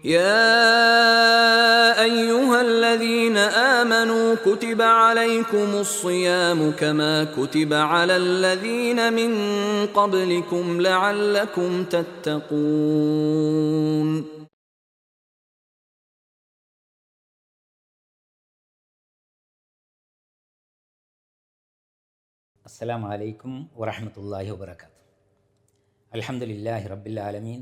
يا أيها الذين آمنوا كتب عليكم الصيام كما كتب على الذين من قبلكم لعلكم تتقون. അസ്സലാമു അലൈക്കും വറഹ്മത്തുള്ളാഹി വബറകാതുഹു. അൽഹംദുലില്ലാഹി റബ്ബിൽ ആലമീൻ.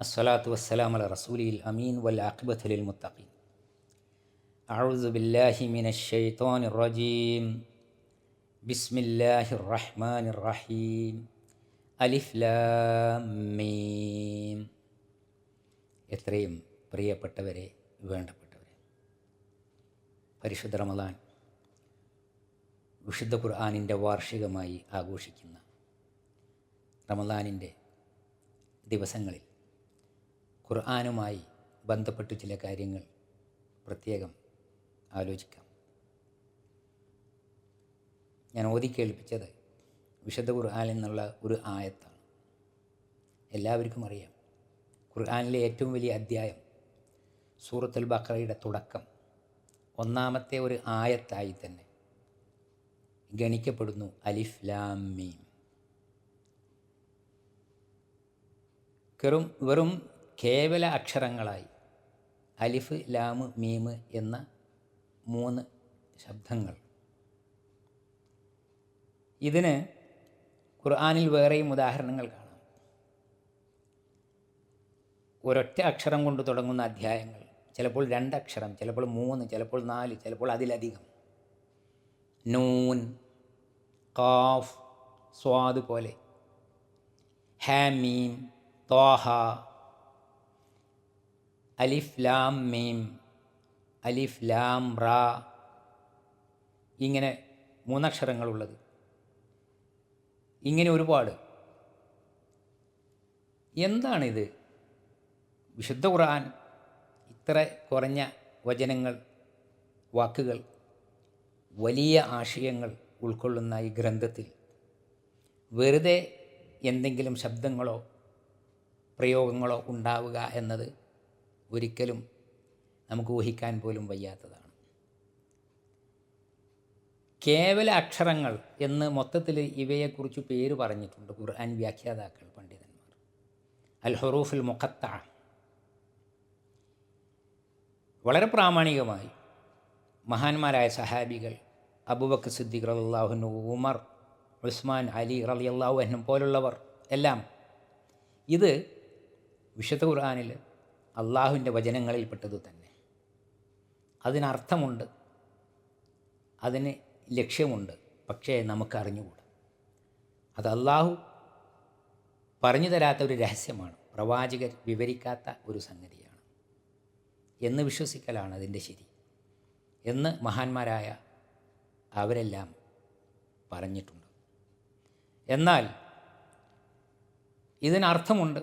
അസ്സലാത്തു വസ്സലാമു അലാ റസൂലിൽ അമീൻ വൽ ആഖിബത്തു ലിൽ മുത്തഖീൻ. അഊദു ബില്ലാഹി മിനശ് ശൈത്വാനിർ റജീം. ബിസ്മില്ലാഹിർ റഹ്മാനിർ റഹീം. അലിഫ് ലാം മീം. എത്രയും പ്രിയപ്പെട്ടവരെ, വേണ്ടപ്പെട്ടവരെ, പരിശുദ്ധ റമളാൻ വിശുദ്ധ ഖുർആനിൻ്റെ വാർഷികമായി ആഘോഷിക്കുന്ന റമളാനിൻ്റെ ദിവസങ്ങളിൽ ഖുർആനുമായി ബന്ധപ്പെട്ട് ചില കാര്യങ്ങൾ പ്രത്യേകം ആലോചിക്കാം. ഞാൻ ഓതി കേൾപ്പിച്ചത് വിശുദ്ധ ഖുർആനിൽ നിന്നുള്ള ഒരു ആയത്താണ്. എല്ലാവർക്കും അറിയാം, ഖുർആനിലെ ഏറ്റവും വലിയ അധ്യായം സൂറത്തുൽ ബഖറയുടെ തുടക്കം ഒന്നാമത്തെ ഒരു ആയത്തായി തന്നെ ഗണിക്കപ്പെടുന്നു. അലിഫ് ലാം മീം. വെറും കേവല അക്ഷരങ്ങളായി അലിഫ് ലാം മീം എന്ന 3 ശബ്ദങ്ങൾ. ഇതിന് ഖുർആനിൽ വേറെയും ഉദാഹരണങ്ങൾ കാണാം. ഒരൊറ്റ അക്ഷരം കൊണ്ട് തുടങ്ങുന്ന അധ്യായങ്ങൾ, ചിലപ്പോൾ 2 അക്ഷരം, ചിലപ്പോൾ 3, ചിലപ്പോൾ 4, ചിലപ്പോൾ അതിലധികം. നൂൻ, ഖാഫ്, സ്വാദ് പോലെ, ഹാമീം, ത്വാഹ, അലിഫ് ലാം മീം, അലിഫ് ലാം റാ, ഇങ്ങനെ 3 അക്ഷരങ്ങളുള്ളത്. ഇങ്ങനെ ഒരുപാട്. എന്താണിത്? വിശുദ്ധ ഖുർആൻ ഇത്ര കുറഞ്ഞ വചനങ്ങൾ, വാക്കുകൾ, വലിയ ആശയങ്ങൾ ഉൾക്കൊള്ളുന്ന ഈ ഗ്രന്ഥത്തിൽ വെറുതെ എന്തെങ്കിലും ശബ്ദങ്ങളോ പ്രയോഗങ്ങളോ ഉണ്ടാവുക എന്നത് ഒരിക്കലും നമുക്ക് ഊഹിക്കാൻ പോലും വയ്യാത്തതാണ്. കേവല അക്ഷരങ്ങൾ എന്ന് മൊത്തത്തിൽ ഇവയെക്കുറിച്ച് പേര് പറഞ്ഞിട്ടുണ്ട് ഖുർആൻ വ്യാഖ്യാതാക്കൾ, പണ്ഡിതന്മാർ. അൽ ഹുറൂഫുൽ മുഖത്തഅ. വളരെ പ്രാമാണികമായി മഹാന്മാരായ സഹാബികൾ, അബൂബക്കർ സിദ്ദീഖ് റളിയല്ലാഹു അൻഹു, ഉമർ, ഉസ്മാൻ, അലി റളിയല്ലാഹു അൻഹും പോലുള്ളവർ എല്ലാം ഇത് വിശുദ്ധ ഖുർആനിൽ അള്ളാഹുവിൻ്റെ വചനങ്ങളിൽപ്പെട്ടതു തന്നെ. അതിനർത്ഥമുണ്ട്, അതിന് ലക്ഷ്യമുണ്ട്. പക്ഷേ നമുക്കറിഞ്ഞുകൂടാ. അത് അള്ളാഹു പറഞ്ഞു തരാത്ത ഒരു രഹസ്യമാണ്, പ്രവാചകർ വിവരിക്കാത്ത ഒരു സംഗതിയാണ് എന്ന് വിശ്വസിക്കലാണ് അതിൻ്റെ ശരി എന്ന് മഹാന്മാരായ അവരെല്ലാം പറഞ്ഞിട്ടുണ്ട്. എന്നാൽ ഇതിനർത്ഥമുണ്ട്.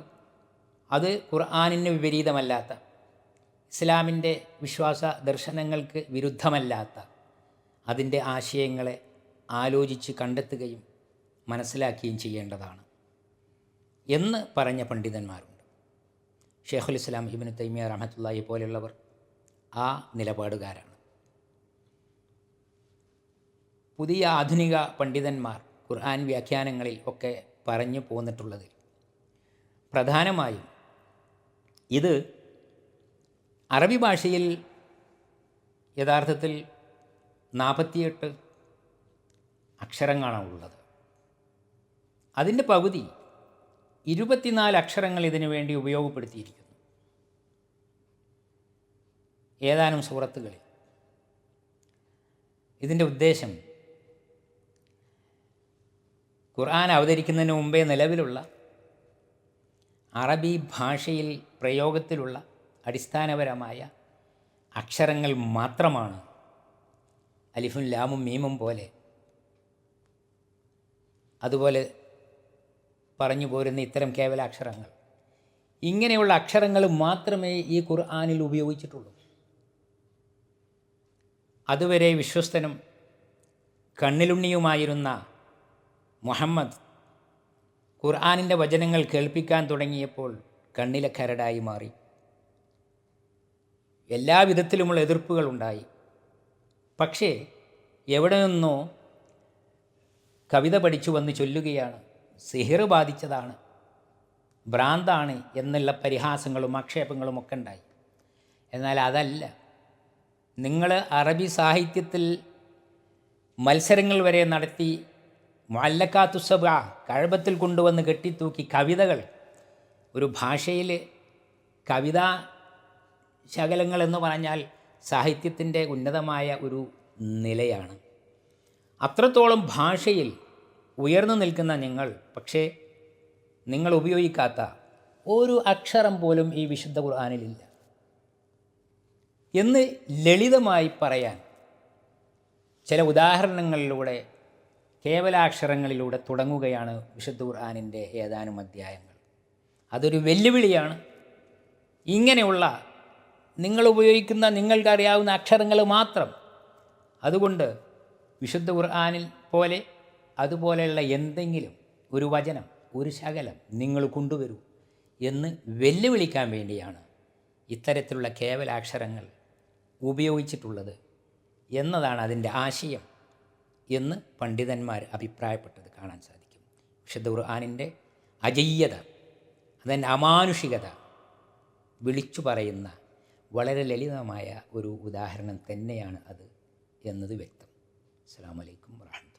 അത് ഖുർആനിന് വിപരീതമല്ലാത്ത, ഇസ്ലാമിൻ്റെ വിശ്വാസ ദർശനങ്ങൾക്ക് വിരുദ്ധമല്ലാത്ത, അതിൻ്റെ ആശയങ്ങളെ ആലോചിച്ച് കണ്ടെത്തുകയും മനസ്സിലാക്കുകയും ചെയ്യേണ്ടതാണ് എന്ന് പറഞ്ഞ പണ്ഡിതന്മാരുണ്ട്. ഷെയ്ഖുൽ ഇസ്ലാം ഇബ്നു തൈമിയ്യ റഹ്മത്തുള്ളാഹി പോലുള്ളവർ ആ നിലപാടുകാരാണ്. പുതിയ ആധുനിക പണ്ഡിതന്മാർ ഖുർആൻ വ്യാഖ്യാനങ്ങളിൽ ഒക്കെ പറഞ്ഞു പോന്നിട്ടുള്ളതിൽ പ്രധാനമായും ഇത് അറബി ഭാഷയിൽ യഥാർത്ഥത്തിൽ 48 അക്ഷരങ്ങളാണ് ഉള്ളത്. അതിൻ്റെ പകുതി 24 അക്ഷരങ്ങൾ ഇതിനു വേണ്ടി ഉപയോഗപ്പെടുത്തിയിരിക്കുന്നു ഏതാനും സൂറത്തുകളിൽ. ഇതിൻ്റെ ഉദ്ദേശം ഖുർആൻ അവതരിക്കുന്നതിന് മുമ്പേ നിലവിലുള്ള അറബി ഭാഷയിൽ പ്രയോഗത്തിലുള്ള അടിസ്ഥാനപരമായ അക്ഷരങ്ങൾ മാത്രമാണ് അലിഫും ലാമും മീമും പോലെ, അതുപോലെ പറഞ്ഞു പോരുന്ന ഇത്തരം കേവല അക്ഷരങ്ങൾ. ഇങ്ങനെയുള്ള അക്ഷരങ്ങൾ മാത്രമേ ഈ ഖുർആനിൽ ഉപയോഗിച്ചിട്ടുള്ളൂ. അതുവരെ വിശ്വസ്തനും കണ്ണിലുണ്ണിയുമായിരുന്ന മുഹമ്മദ് ഖുർആനിൻ്റെ വചനങ്ങൾ കേൾപ്പിക്കാൻ തുടങ്ങിയപ്പോൾ കണ്ണിലെ കരടായി മാറി. എല്ലാ വിധത്തിലുമുള്ള എതിർപ്പുകളുണ്ടായി. പക്ഷേ എവിടെ നിന്നോ കവിത പഠിച്ചു വന്ന് ചൊല്ലുകയാണ്, സിഹിർ ബാധിച്ചതാണ്, ഭ്രാന്താണ് എന്നുള്ള പരിഹാസങ്ങളും ആക്ഷേപങ്ങളും ഒക്കെ ഉണ്ടായി. എന്നാൽ അതല്ല, നിങ്ങൾ അറബി സാഹിത്യത്തിൽ മത്സരങ്ങൾ വരെ നടത്തി മുഅല്ലഖാത്തു സബഅ കഅബത്തിൽ കൊണ്ടുവന്ന് കെട്ടിത്തൂക്കി കവിതകൾ, ഒരു ഭാഷയിൽ കവിതാ ശകലങ്ങൾ എന്ന് പറഞ്ഞാൽ സാഹിത്യത്തിൻ്റെ ഉന്നതമായ ഒരു നിലയാണ്. അത്രത്തോളം ഭാഷയിൽ ഉയർന്നു നിൽക്കുന്ന നിങ്ങൾ, പക്ഷേ നിങ്ങൾ ഉപയോഗിക്കാത്ത ഒരു അക്ഷരം പോലും ഈ വിശുദ്ധ ഖുർആനിലില്ല എന്ന് ലളിതമായി പറയാൻ ചില ഉദാഹരണങ്ങളിലൂടെ, കേവലാക്ഷരങ്ങളിലൂടെ തുടങ്ങുകയാണ് വിശുദ്ധ ഖുർആനിൻ്റെ ഏതാനും അധ്യായങ്ങൾ. അതൊരു വെല്ലുവിളിയാണ്. ഇങ്ങനെയുള്ള നിങ്ങൾ ഉപയോഗിക്കുന്ന നിങ്ങൾക്കറിയാവുന്ന അക്ഷരങ്ങൾ മാത്രം, അതുകൊണ്ട് വിശുദ്ധ ഖുർആനിൽ പോലെ അതുപോലെയുള്ള എന്തെങ്കിലും ഒരു വചനം, ഒരു ശകലം നിങ്ങൾ കൊണ്ടുവരൂ എന്ന് വെല്ലുവിളിക്കാൻ വേണ്ടിയാണ് ഇത്തരത്തിലുള്ള കേവലാക്ഷരങ്ങൾ ഉപയോഗിച്ചിട്ടുള്ളത് എന്നതാണ് അതിൻ്റെ ആശയം എന്ന് പണ്ഡിതന്മാർ അഭിപ്രായപ്പെട്ടത് കാണാൻ സാധിക്കും. വിശുദ്ധ ഖുർആനിൻ്റെ അജയ്യത, അതിൻ്റെ അമാനുഷികത വിളിച്ചു പറയുന്ന വളരെ ലളിതമായ ഒരു ഉദാഹരണം തന്നെയാണ് അത് എന്നത് വ്യക്തം. അസ്സലാമു അലൈക്കും വറഹ്മത്തുള്ളാഹി.